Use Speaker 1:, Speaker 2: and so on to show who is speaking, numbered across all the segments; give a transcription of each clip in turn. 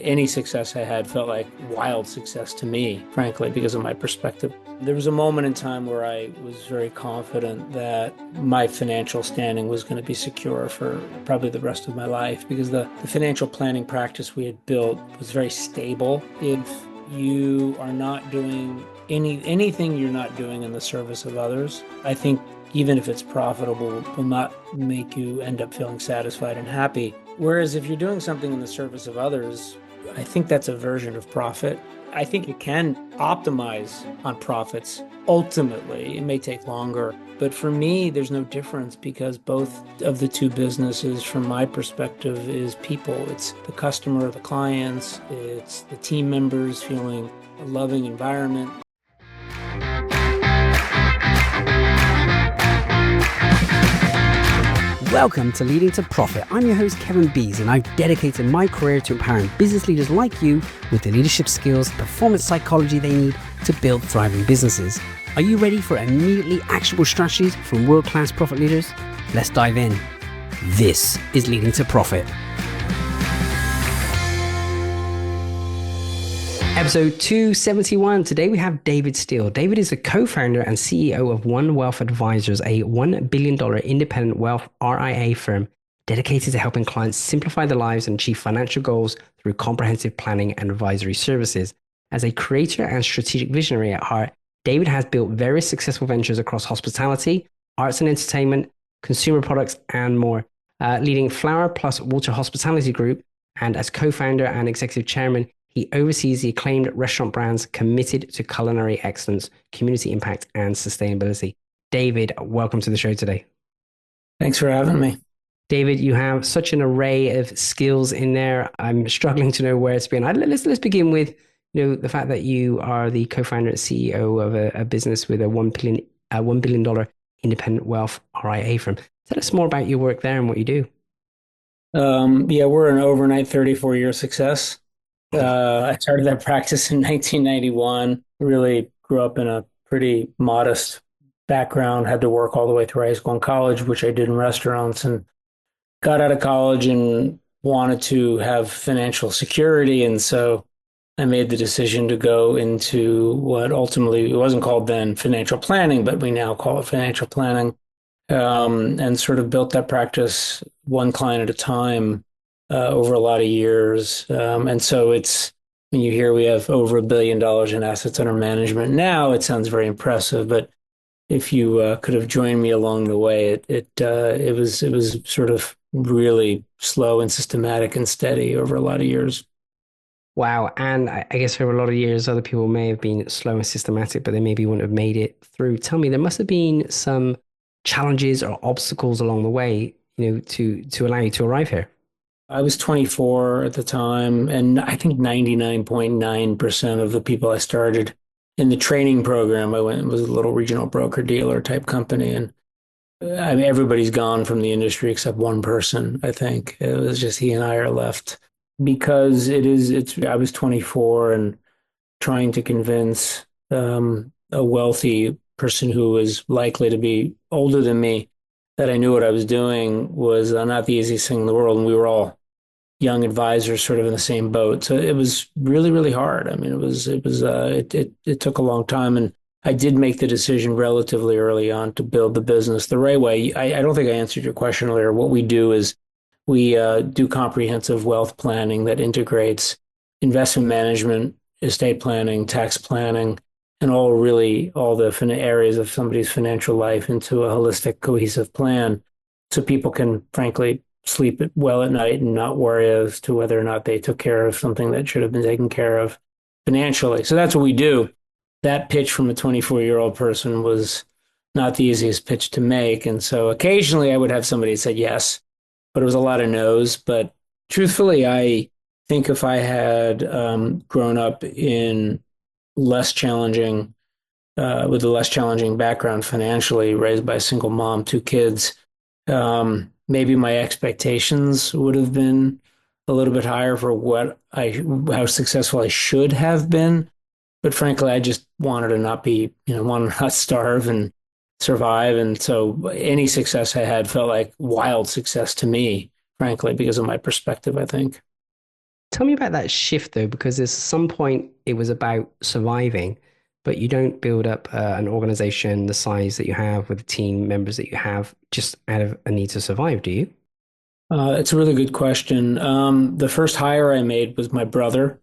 Speaker 1: Any success I had felt like wild success to me, frankly, because of my perspective. There was a moment in time where I was very confident that my financial standing was going to be secure for probably the rest of my life because the financial planning practice we had built was very stable. If you are not doing anything you're not doing in the service of others, I think even if it's profitable, will not make you end up feeling satisfied and happy. Whereas if you're doing something in the service of others, I think that's a version of profit. I think it can optimize on profits. Ultimately, it may take longer, but for me, there's no difference because both of the two businesses, from my perspective, is people. It's the customer, the clients, it's the team members feeling a loving environment.
Speaker 2: Welcome to Leading to Profit. I'm your host, Kevin Bees, and I've dedicated my career to empowering business leaders like you with the leadership skills, performance psychology they need to build thriving businesses. Are you ready for immediately actionable strategies from world-class profit leaders? Let's dive in. This is Leading to Profit. Episode 271. Today we have David Steele. David is the co-founder and CEO of One Wealth Advisors, a $1 billion independent wealth RIA firm dedicated to helping clients simplify their lives and achieve financial goals through comprehensive planning and advisory services. As a creator and strategic visionary at heart, David has built various successful ventures across hospitality, arts and entertainment, consumer products, and more, leading Flower Plus Water Hospitality Group, and as co-founder and executive chairman, he oversees the acclaimed restaurant brands committed to culinary excellence, community impact, and sustainability. David, welcome to the show today.
Speaker 1: Thanks for having me.
Speaker 2: David, you have such an array of skills in there. I'm struggling to know where to begin. Let's begin with the fact that you are the co-founder and CEO of a business with a $1 billion independent wealth RIA firm. Tell us more about your work there and what you do.
Speaker 1: We're an overnight 34-year success. I started that practice in 1991, really grew up in a pretty modest background, had to work all the way through high school and college, which I did in restaurants, and got out of college and wanted to have financial security. And so I made the decision to go into what ultimately, it wasn't called then financial planning, but we now call it financial planning, and sort of built that practice one client at a time. Over a lot of years. And so it's, when you hear we have over $1 billion in assets under management now, it sounds very impressive. But if you could have joined me along the way, it was sort of really slow and systematic and steady over a lot of years.
Speaker 2: Wow. And I guess for a lot of years, other people may have been slow and systematic, but they maybe wouldn't have made it through. Tell me, there must have been some challenges or obstacles along the way, to allow you to arrive here.
Speaker 1: I was 24 at the time, and I think 99.9% of the people I started in the training program, I went, it was a little regional broker dealer type company. And I mean, everybody's gone from the industry except one person, I think. It was just he and I are left because I was 24 and trying to convince a wealthy person who was likely to be older than me that I knew what I was doing was not the easiest thing in the world. And we were all young advisors sort of in the same boat. So it was really, really hard. I mean, it took a long time. And I did make the decision relatively early on to build the business the right way. I don't think I answered your question earlier. What we do is we do comprehensive wealth planning that integrates investment management, estate planning, tax planning, and all the areas of somebody's financial life into a holistic, cohesive plan so people can, frankly, sleep well at night and not worry as to whether or not they took care of something that should have been taken care of financially. So that's what we do. That pitch from a 24-year-old person was not the easiest pitch to make. And so occasionally I would have somebody say yes, but it was a lot of no's. But truthfully, I think if I had grown up in less challenging, with a less challenging background financially, raised by a single mom, two kids, maybe my expectations would have been a little bit higher for how successful I should have been. But frankly, I just wanted to not wanted to not starve and survive. And so any success I had felt like wild success to me, frankly, because of my perspective, I think.
Speaker 2: Tell me about that shift though, because at some point it was about surviving, but you don't build up an organization the size that you have with the team members that you have just out of a need to survive, do you?
Speaker 1: It's a really good question. The first hire I made was my brother.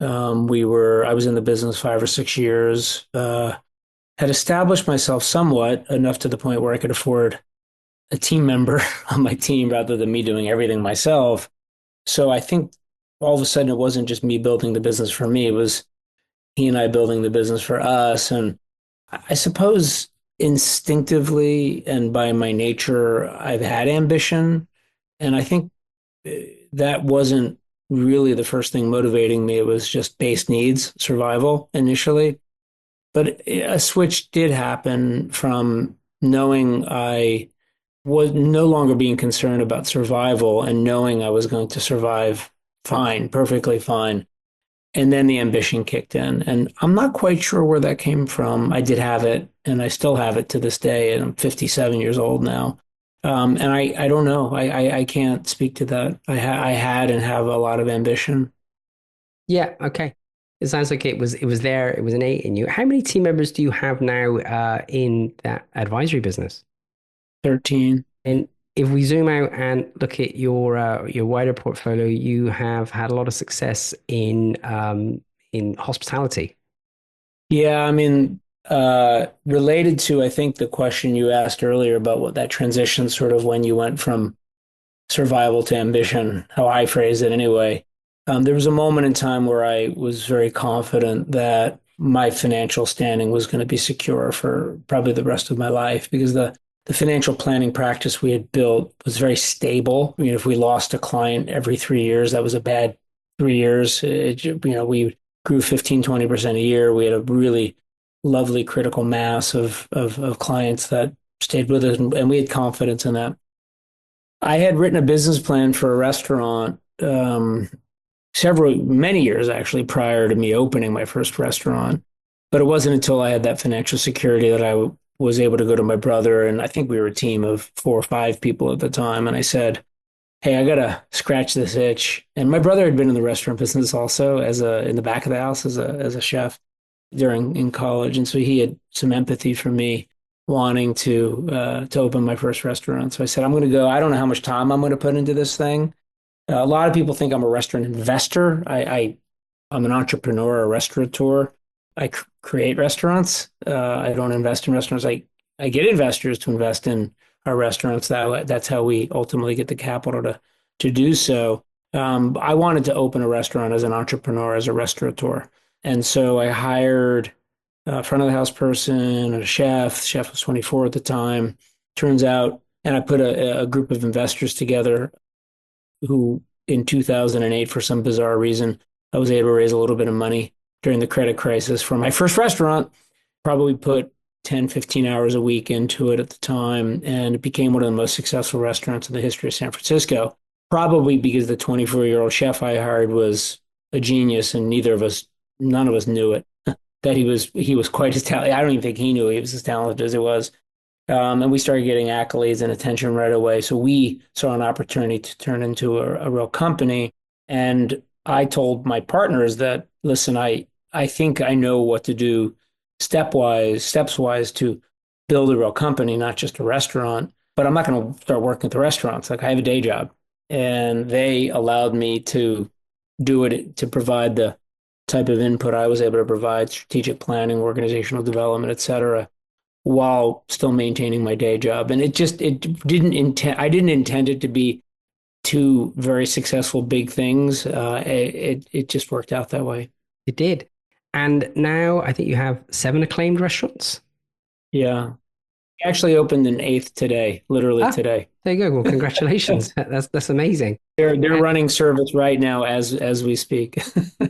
Speaker 1: I was in the business 5 or 6 years, had established myself somewhat enough to the point where I could afford a team member on my team rather than me doing everything myself. So I think all of a sudden it wasn't just me building the business for me, it was he and I building the business for us. And I suppose instinctively and by my nature, I've had ambition. And I think that wasn't really the first thing motivating me. It was just base needs, survival initially. But a switch did happen from knowing I was no longer being concerned about survival and knowing I was going to survive fine, perfectly fine. And then the ambition kicked in. And I'm not quite sure where that came from. I did have it, and I still have it to this day. And I'm 57 years old now. And I don't know. I can't speak to that. I had and have a lot of ambition.
Speaker 2: Yeah, okay. It sounds like it was there, it was innate in you. How many team members do you have now in that advisory business?
Speaker 1: 13.
Speaker 2: And if we zoom out and look at your wider portfolio, you have had a lot of success in hospitality.
Speaker 1: Yeah, I mean, related to, I think, the question you asked earlier about what that transition sort of when you went from survival to ambition, how I phrase it anyway. There was a moment in time where I was very confident that my financial standing was going to be secure for probably the rest of my life because the financial planning practice we had built was very stable. I mean, if we lost a client every 3 years, that was a bad 3 years. We grew 15, 20% a year. We had a really lovely critical mass of clients that stayed with us, and we had confidence in that. I had written a business plan for a restaurant many years actually prior to me opening my first restaurant. But it wasn't until I had that financial security that was able to go to my brother. And I think we were a team of 4 or 5 people at the time. And I said, hey, I got to scratch this itch. And my brother had been in the restaurant business also in the back of the house as a chef in college. And so he had some empathy for me wanting to open my first restaurant. So I said, I'm going to go. I don't know how much time I'm going to put into this thing. A lot of people think I'm a restaurant investor. I'm an entrepreneur, a restaurateur. I create restaurants. I don't invest in restaurants. I get investors to invest in our restaurants. That's how we ultimately get the capital to do so. I wanted to open a restaurant as an entrepreneur, as a restaurateur. And so I hired a front of the house person and a chef. The chef was 24 at the time. Turns out, and I put a group of investors together who in 2008, for some bizarre reason, I was able to raise a little bit of money during the credit crisis for my first restaurant, probably put 10, 15 hours a week into it at the time. And it became one of the most successful restaurants in the history of San Francisco, probably because the 24-year-old chef I hired was a genius and none of us knew it, that he was quite as talented. I don't even think he knew he was as talented as it was. And we started getting accolades and attention right away. So we saw an opportunity to turn into a real company. And I told my partners that, listen, I think I know what to do steps wise to build a real company, not just a restaurant. But I'm not going to start working at the restaurants. Like I have a day job. And they allowed me to do it to provide the type of input I was able to provide, strategic planning, organizational development, et cetera, while still maintaining my day job. And I didn't intend it to be two very successful big things. It just worked out that way.
Speaker 2: It did. And now I think you have 7 acclaimed restaurants.
Speaker 1: Yeah. Actually opened an eighth today, literally
Speaker 2: Ah,
Speaker 1: today.
Speaker 2: there you go. Well, congratulations. That's amazing.
Speaker 1: They're
Speaker 2: And
Speaker 1: running service right now as we speak.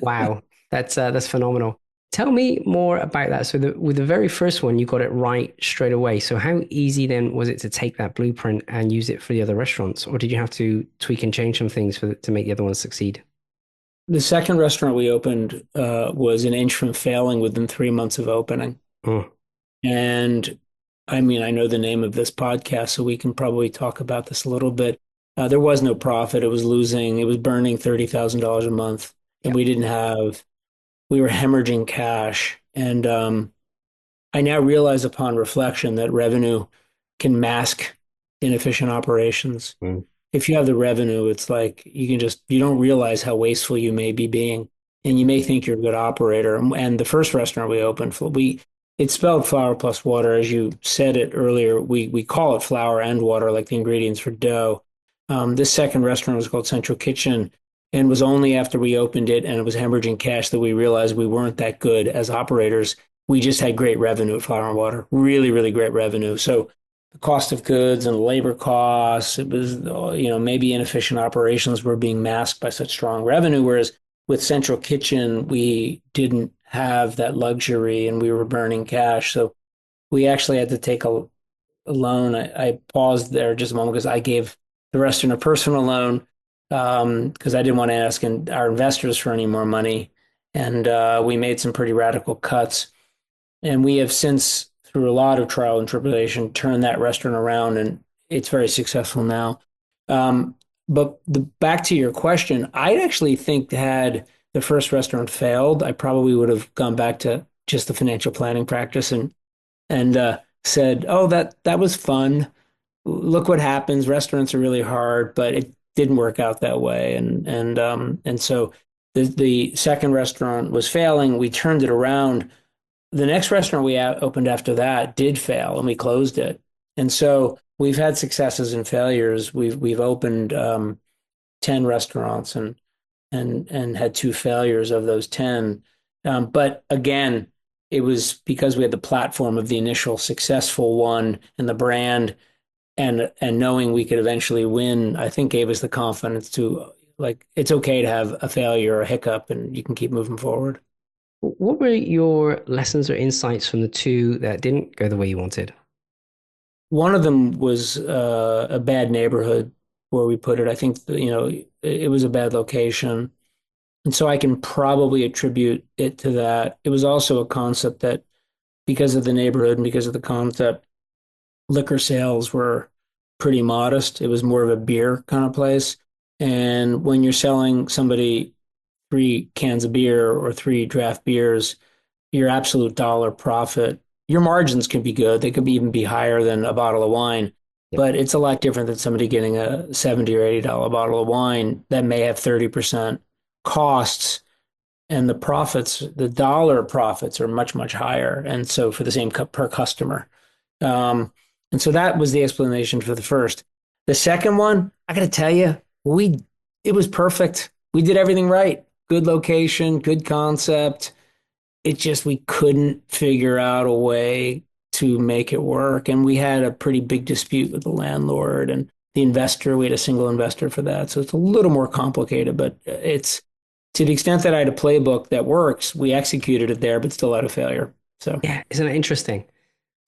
Speaker 2: wow, that's phenomenal. Tell me more about that. So with the very first one, you got it right straight away. So how easy then was it to take that blueprint and use it for the other restaurants, or did you have to tweak and change some things to make the other ones succeed?
Speaker 1: The second restaurant we opened was an inch from failing within 3 months of opening.
Speaker 2: Oh,
Speaker 1: And I mean, I know the name of this podcast, so we can probably talk about this a little bit. There was no profit. It was losing. It was burning $30,000 a month, and
Speaker 2: Yep.
Speaker 1: we were hemorrhaging cash. And I now realize upon reflection that revenue can mask inefficient operations.
Speaker 2: Mm.
Speaker 1: If you have the revenue, it's like you don't realize how wasteful you may be being, and you may think you're a good operator. And the first restaurant we opened, it's spelled flour plus water, as you said it earlier. We call it flour and water, like the ingredients for dough. This second restaurant was called Central Kitchen, and was only after we opened it and it was hemorrhaging cash that we realized we weren't that good as operators. We just had great revenue at Flour and Water, really, really great revenue. So the cost of goods and labor costs, it was, maybe inefficient operations were being masked by such strong revenue. Whereas with Central Kitchen, we didn't have that luxury and we were burning cash. So we actually had to take a loan. I paused there just a moment because I gave the restaurant a personal loan because I didn't want to ask our investors for any more money. And we made some pretty radical cuts. And we have since, through a lot of trial and tribulation, turned that restaurant around, and it's very successful now. But back to your question, I actually think had the first restaurant failed, I probably would have gone back to just the financial planning practice and said, "Oh, that was fun. Look what happens. Restaurants are really hard," but it didn't work out that way. And so the second restaurant was failing. We turned it around. The next restaurant we opened after that did fail, and we closed it. And so we've had successes and failures. We've opened 10 restaurants and had two failures of those 10. But again, it was because we had the platform of the initial successful one and the brand and knowing we could eventually win, I think gave us the confidence to, like, it's okay to have a failure or a hiccup and you can keep moving forward.
Speaker 2: What were your lessons or insights from the two that didn't go the way you wanted?
Speaker 1: One of them was a bad neighborhood where we put it. I think, it was a bad location. And so I can probably attribute it to that. It was also a concept that, because of the neighborhood and because of the concept, liquor sales were pretty modest. It was more of a beer kind of place. And when you're selling somebody three cans of beer or three draft beers, your absolute dollar profit, your margins can be good. They could even be higher than a bottle of wine,
Speaker 2: Yep.
Speaker 1: but it's a lot different than somebody getting a 70 or $80 bottle of wine that may have 30% costs, and the profits, the dollar profits are much, much higher. And so for the same per customer. Um, and so that was the explanation for the first. The second one, I got to tell you, it was perfect. We did everything right. Good location, good concept. It just, we couldn't figure out a way to make it work. And we had a pretty big dispute with the landlord and the investor. We had a single investor for that. So it's a little more complicated, but it's to the extent that I had a playbook that works, we executed it there, but still had a failure. So,
Speaker 2: Yeah, isn't it interesting?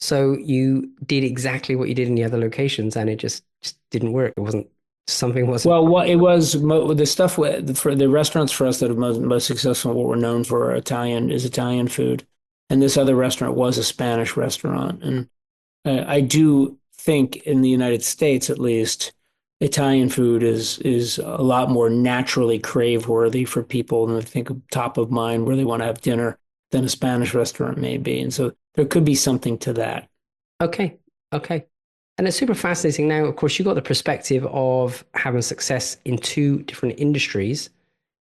Speaker 2: So you did exactly what you did in the other locations, and it just didn't work. It wasn't something wasn't
Speaker 1: well, what it was the stuff for the restaurants for us that are most successful, what we're known for Italian food, and this other restaurant was a Spanish restaurant, and I do think in the United States, at least, Italian food is a lot more naturally crave worthy for people, and I think top of mind where they want to have dinner than a Spanish restaurant may be, and so there could be something to that.
Speaker 2: okay. Okay. And it's super fascinating. Now, of course, you got the perspective of having success in two different industries.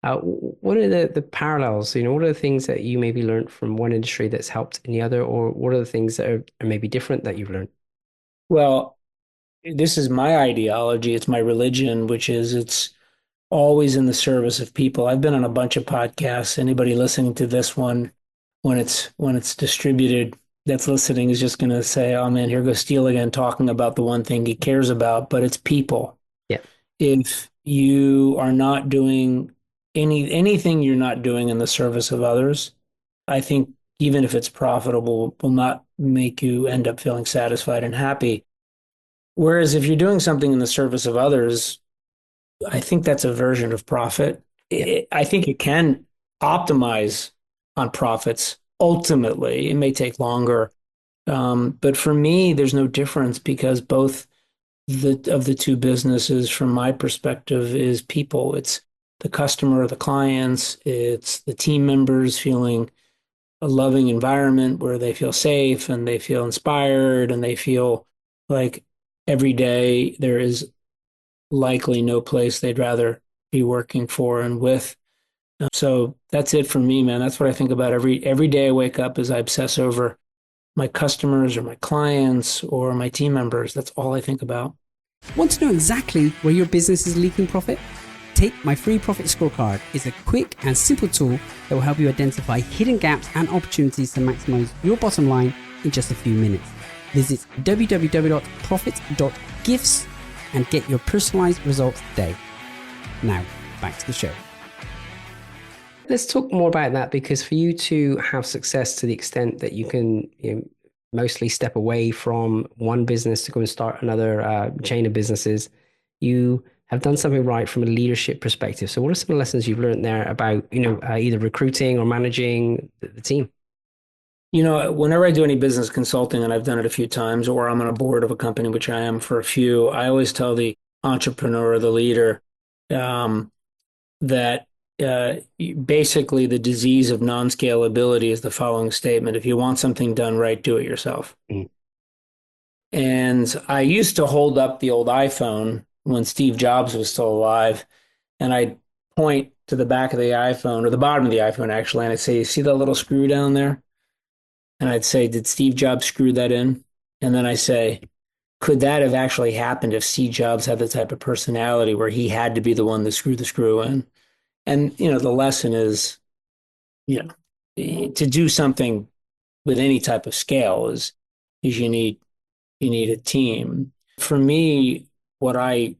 Speaker 2: What are the parallels? What are the things that you maybe learned from one industry that's helped in the other, or what are the things that are maybe different that you've learned?
Speaker 1: Well, this is my ideology. It's my religion, which is it's always in the service of people. I've been on a bunch of podcasts. Anybody listening to this one, when it's distributed, that's listening is just going to say, "Oh man, here goes Steele again, talking about the one thing he cares about." But it's people.
Speaker 2: Yeah.
Speaker 1: If you are not doing anything you're not doing in the service of others, I think even if it's profitable, will not make you end up feeling satisfied and happy. Whereas if you're doing something in the service of others, I think that's a version of profit.
Speaker 2: Yeah.
Speaker 1: I think it can optimize on profits. Ultimately, it may take longer. But for me, there's no difference because both the two businesses from my perspective is people. It's the customer, the clients, it's the team members feeling a loving environment where they feel safe and they feel inspired and they feel like every day there is likely no place they'd rather be working for and with. So that's it for me, man. That's what I think about every day I wake up is I obsess over my customers or my clients or my team members. That's all I think about.
Speaker 2: Want to know exactly where your business is leaking profit? Take my free profit scorecard. It's a quick and simple tool that will help you identify hidden gaps and opportunities to maximize your bottom line in just a few minutes. Visit www.profit.gifts and get your personalized results today. Now, back to the show. Let's talk more about that, because for you to have success to the extent that you can mostly step away from one business to go and start another chain of businesses, you have done something right from a leadership perspective. So what are some of the lessons you've learned there about, either recruiting or managing the team?
Speaker 1: Whenever I do any business consulting, and I've done it a few times, or I'm on a board of a company, which I am for a few, I always tell the entrepreneur or the leader that basically the disease of non-scalability is the following statement. If you want something done right, do it yourself.
Speaker 2: Mm.
Speaker 1: And I used to hold up the old iPhone when Steve Jobs was still alive, and I'd point to the back of the iPhone, or the bottom of the iPhone actually, and I'd say, "You see that little screw down there?" And I'd say, "Did Steve Jobs screw that in?" And then I say, "Could that have actually happened if Steve Jobs had the type of personality where he had to be the one to screw the screw in?" And the lesson is, you know, to do something with any type of scale is you need a team. For me, what I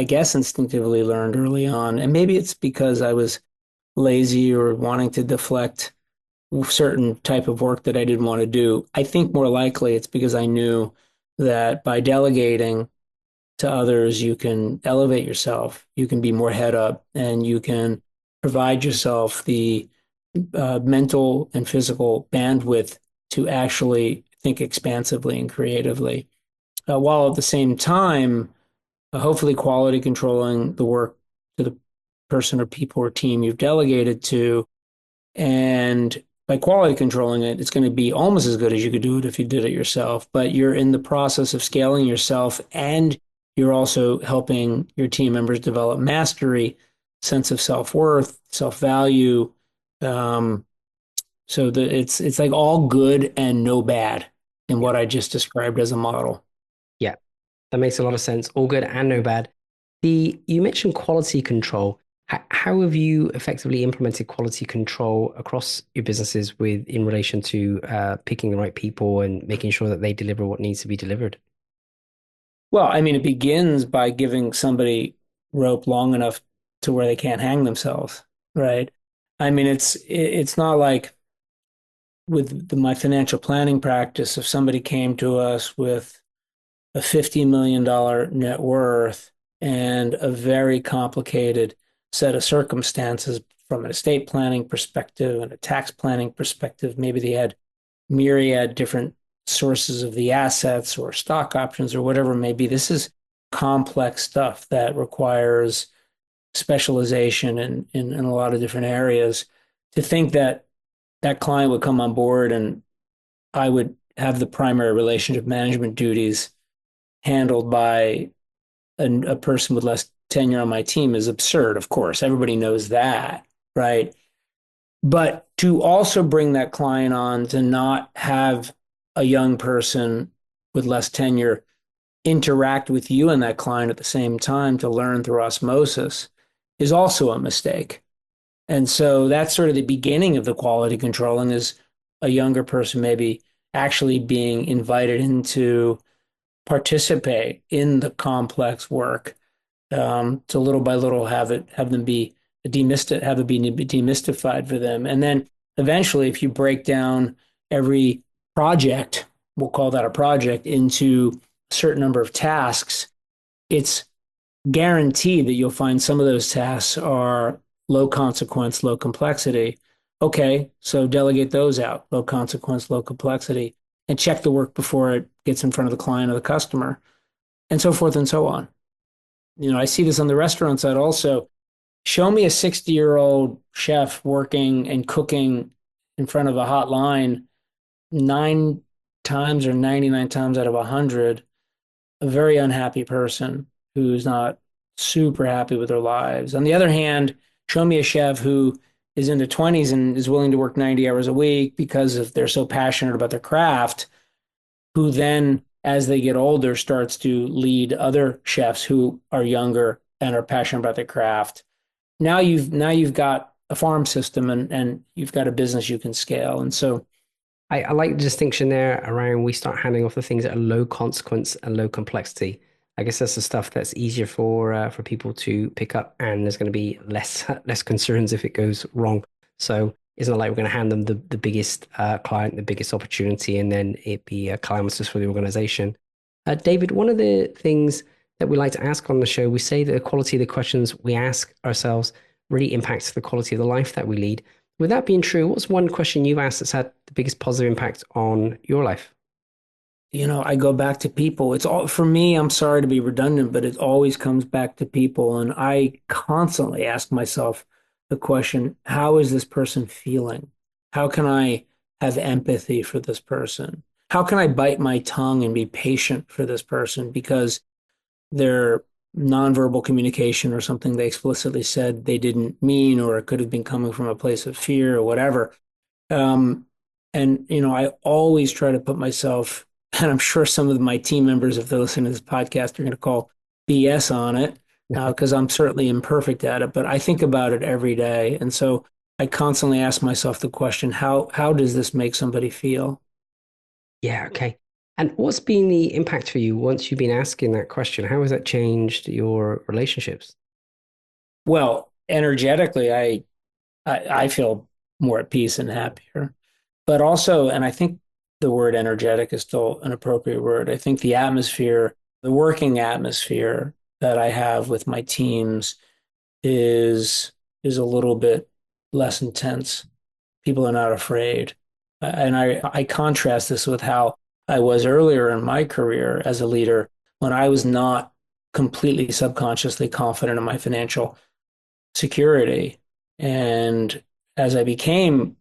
Speaker 1: guess instinctively learned early on, and maybe it's because I was lazy or wanting to deflect certain type of work that I didn't want to do. I think more likely it's because I knew that by delegating to others, you can elevate yourself, you can be more head up, and you can provide yourself the mental and physical bandwidth to actually think expansively and creatively, while at the same time, hopefully quality controlling the work to the person or people or team you've delegated to. And by quality controlling it, it's going to be almost as good as you could do it if you did it yourself. But you're in the process of scaling yourself, and you're also helping your team members develop mastery, sense of self-worth, self-value. Um, it's like all good and no bad in what I just described as a model.
Speaker 2: Yeah, that makes a lot of sense. All good and no bad. You mentioned quality control. How have you effectively implemented quality control across your businesses in relation to picking the right people and making sure that they deliver what needs to be delivered?
Speaker 1: Well, I mean, it begins by giving somebody rope long enough to where they can't hang themselves, right? I mean, it's not like with my financial planning practice, if somebody came to us with a $50 million net worth and a very complicated set of circumstances from an estate planning perspective and a tax planning perspective. Maybe they had myriad different sources of the assets or stock options or whatever it may be. This is complex stuff that requires specialization in a lot of different areas. To think that that client would come on board and I would have the primary relationship management duties handled by a person with less tenure on my team is absurd, of course. Everybody knows that, right? But to also bring that client on to not have a young person with less tenure interact with you and that client at the same time to learn through osmosis is also a mistake. And so that's sort of the beginning of the quality controlling is a younger person maybe actually being invited into participate in the complex work, to little by little have them be have it be demystified for them. And then eventually, if you break down every project, we'll call that a project, into a certain number of tasks, it's guaranteed that you'll find some of those tasks are low consequence, low complexity. Okay, so delegate those out, low consequence, low complexity, and check the work before it gets in front of the client or the customer. and so forth and so on. I see this on the restaurant side also. Show me a 60-year-old chef working and cooking in front of a hot line 9 times or 99 times out of 100, a very unhappy person who's not super happy with their lives. On the other hand, show me a chef who is in their 20s and is willing to work 90 hours a week because of they're so passionate about their craft, who then, as they get older, starts to lead other chefs who are younger and are passionate about their craft. Now you've got a farm system and you've got a business you can scale. And so
Speaker 2: I like the distinction there around we start handing off the things that are low consequence and low complexity. I guess that's the stuff that's easier for people to pick up, and there's going to be less less concerns if it goes wrong. So it's not like we're going to hand them the biggest client, the biggest opportunity, and then it be calamitous for the organization. David, one of the things that we like to ask on the show, we say that the quality of the questions we ask ourselves really impacts the quality of the life that we lead. With that being true, what's one question you've asked that's had the biggest positive impact on your life?
Speaker 1: I go back to people. It's all for me. I'm sorry to be redundant, but it always comes back to people. And I constantly ask myself the question, how is this person feeling? How can I have empathy for this person? How can I bite my tongue and be patient for this person because their nonverbal communication or something they explicitly said they didn't mean, or it could have been coming from a place of fear or whatever. Um, I always try to put myself, and I'm sure some of my team members, if they listen to this podcast, are going to call BS on it because I'm certainly imperfect at it, but I think about it every day. And so I constantly ask myself the question, how does this make somebody feel?
Speaker 2: Yeah, okay. And what's been the impact for you once you've been asking that question? How has that changed your relationships?
Speaker 1: Well, energetically, I feel more at peace and happier. But also, and I think the word energetic is still an appropriate word. I think the atmosphere, the working atmosphere that I have with my teams is is a little bit less intense. People are not afraid. And I contrast this with how I was earlier in my career as a leader when I was not completely subconsciously confident in my financial security. And as I became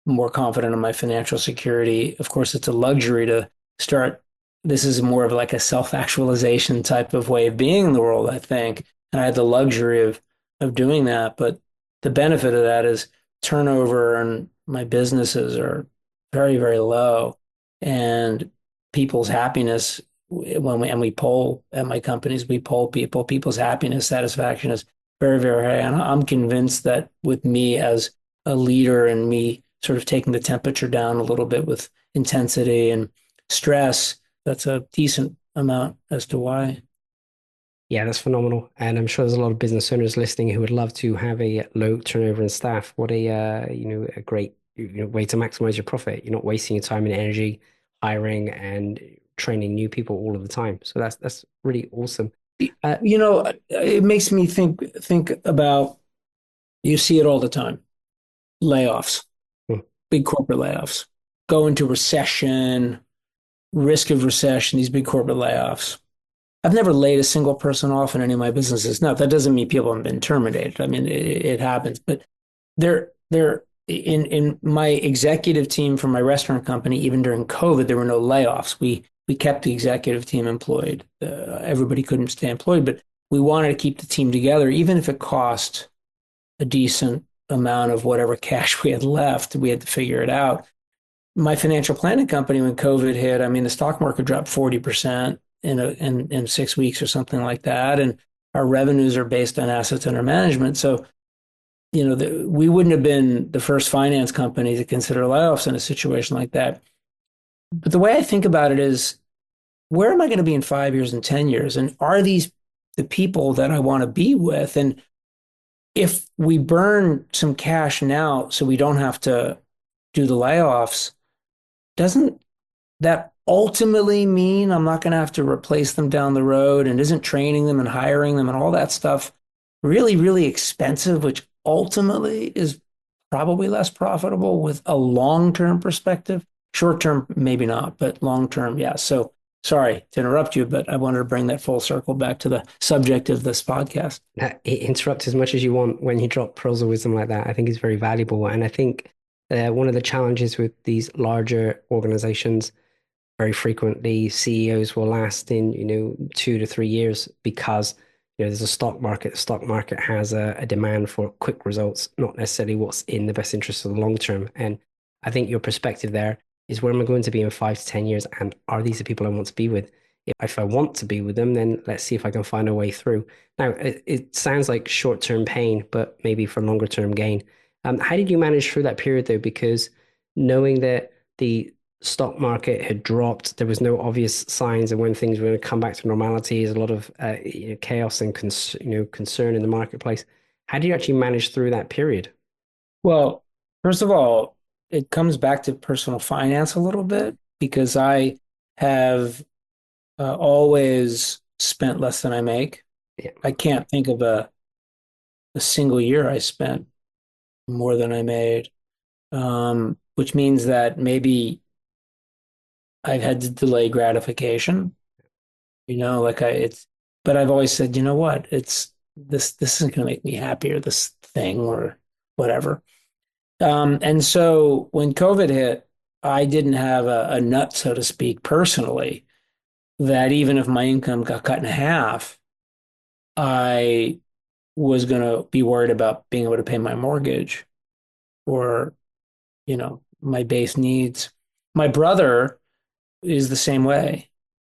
Speaker 1: more confident in my financial security, of course, it's a luxury to start. This is more of like a self-actualization type of way of being in the world, I think. And I had the luxury of doing that. But the benefit of that is turnover and my businesses are very, very low. And people's happiness, we poll at my companies, we poll people's happiness, satisfaction is very, very high. And I'm convinced that with me as a leader and me sort of taking the temperature down a little bit with intensity and stress, that's a decent amount as to why.
Speaker 2: Yeah, that's phenomenal. And I'm sure there's a lot of business owners listening who would love to have a low turnover in staff. What a great way to maximize your profit. You're not wasting your time and energy hiring and training new people all of the time. So that's really awesome. Uh,
Speaker 1: It makes me think about, you see it all the time, layoffs,
Speaker 2: hmm,
Speaker 1: big corporate layoffs, go into recession, risk of recession, these big corporate layoffs. I've never laid a single person off in any of my businesses. Now, that doesn't mean people haven't been terminated. I mean, it happens, but they're in my executive team for my restaurant company, even during COVID, there were no layoffs. We kept the executive team employed. Everybody couldn't stay employed, but we wanted to keep the team together, even if it cost a decent amount of whatever cash we had left. We had to figure it out. My financial planning company, when COVID hit, I mean, the stock market dropped 40% in 6 weeks or something like that. And our revenues are based on assets under management. So, we wouldn't have been the first finance company to consider layoffs in a situation like that. But the way I think about it is, where am I going to be in 5 years and 10 years? And are these the people that I want to be with? And if we burn some cash now so we don't have to do the layoffs, doesn't that ultimately mean I'm not going to have to replace them down the road? And isn't training them and hiring them and all that stuff really, really expensive, which ultimately is probably less profitable with a long-term perspective? Short term, maybe not, but long term, yeah. So Sorry to interrupt you, but I wanted to bring that full circle back to the subject of this podcast.
Speaker 2: Interrupt as much as you want when you drop pearls of wisdom like that. I think it's very valuable. And I think one of the challenges with these larger organizations, very frequently CEOs will last in, 2 to 3 years because, there's a stock market. The stock market has a demand for quick results, not necessarily what's in the best interest of the long term. And I think your perspective there is where am I going to be in 5 to 10 years? And are these the people I want to be with? If I want to be with them, then let's see if I can find a way through. Now, it sounds like short-term pain, but maybe for longer-term gain. How did you manage through that period though? Because knowing that the stock market had dropped, there was no obvious signs of when things were going to come back to normality. There's a lot of chaos and concern in the marketplace. How do you actually manage through that period?
Speaker 1: Well, first of all, it comes back to personal finance a little bit because I have always spent less than I make.
Speaker 2: Yeah,
Speaker 1: I can't think of a single year I spent more than I made, which means that maybe I've had to delay gratification. But I've always said, you know what, it's this isn't going to make me happier, this thing or whatever. And so when COVID hit, I didn't have a nut, so to speak, personally, that even if my income got cut in half, I was going to be worried about being able to pay my mortgage or, my base needs. My brother is the same way.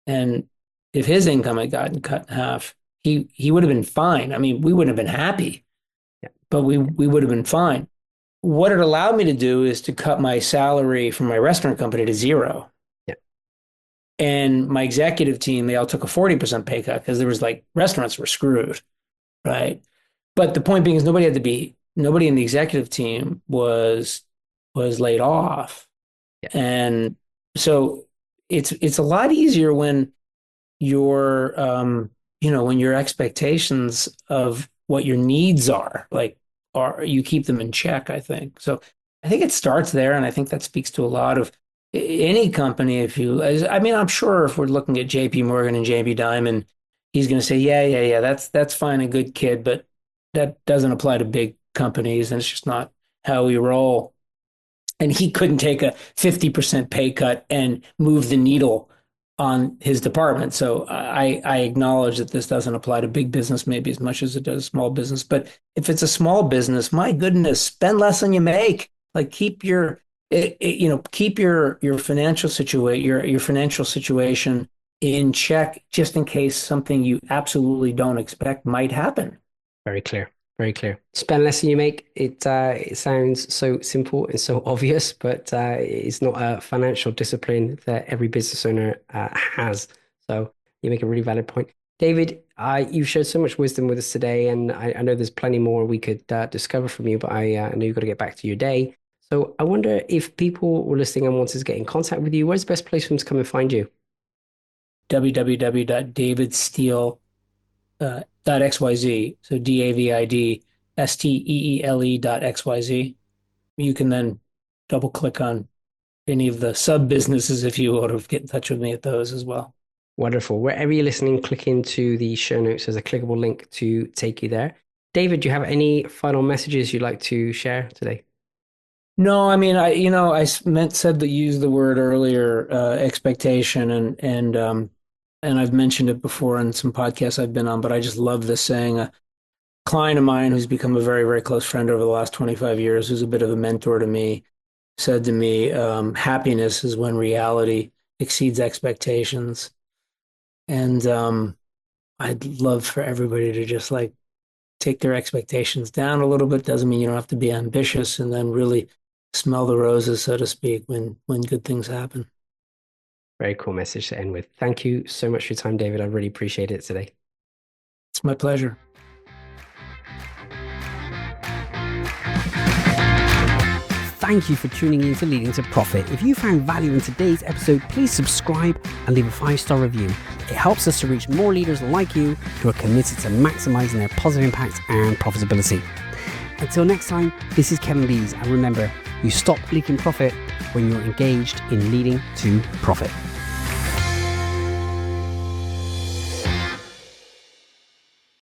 Speaker 1: And if his income had gotten cut in half, he would have been fine. I mean, we wouldn't have been happy,
Speaker 2: yeah,
Speaker 1: but we would have been fine. What it allowed me to do is to cut my salary from my restaurant company to zero.
Speaker 2: yeah,
Speaker 1: And my executive team, they all took a 40% pay cut because there was like restaurants were screwed, right? But the point being is nobody in the executive team was laid off.
Speaker 2: yeah.
Speaker 1: And so it's a lot easier when your when your expectations of what your needs are like are you keep them in check, I think. So I think it starts there, and I think that speaks to a lot of any company. I mean, I'm sure if we're looking at JP Morgan and JP Diamond, he's going to say, yeah, that's fine, a good kid, but that doesn't apply to big companies, and it's just not how we roll. And he couldn't take a 50% pay cut and move the needle on his department. So I acknowledge that this doesn't apply to big business maybe as much as it does small business. But if it's a small business, my goodness, spend less than you make. Like keep your financial your financial situation in check, just in case something you absolutely don't expect might happen.
Speaker 2: Very clear. Very clear. Spend less than you make. It sounds so simple and so obvious, but it's not a financial discipline that every business owner has. So you make a really valid point. David, you've shared so much wisdom with us today, and I know there's plenty more we could discover from you, but I know you've got to get back to your day. So I wonder if people were listening and wanted to get in contact with you, where's the best place for them to come and find you?
Speaker 1: www.davidsteele .xyz. So DAVIDSTEELE.xyz. You can then double click on any of the sub businesses if you want to get in touch with me at those as well.
Speaker 2: Wonderful. Wherever you're listening, click into the show notes. There's a clickable link to take you there. David, do you have any final messages you'd like to share today?
Speaker 1: No, I mean, said that use the word earlier, expectation, and I've mentioned it before in some podcasts I've been on, but I just love this saying. A client of mine who's become a very, very close friend over the last 25 years, who's a bit of a mentor to me, said to me, happiness is when reality exceeds expectations. And I'd love for everybody to just like take their expectations down a little bit. Doesn't mean you don't have to be ambitious, and then really smell the roses, so to speak, when good things happen.
Speaker 2: Very cool message to end with. Thank you so much for your time, David. I really appreciate it today.
Speaker 1: It's my pleasure.
Speaker 2: Thank you for tuning in to Leading to Profit. If you found value in today's episode, please subscribe and leave a 5-star review. It helps us to reach more leaders like you who are committed to maximizing their positive impact and profitability. Until next time, this is Kevin Lees, and remember, you stop leaking profit when you're engaged in leading to profit.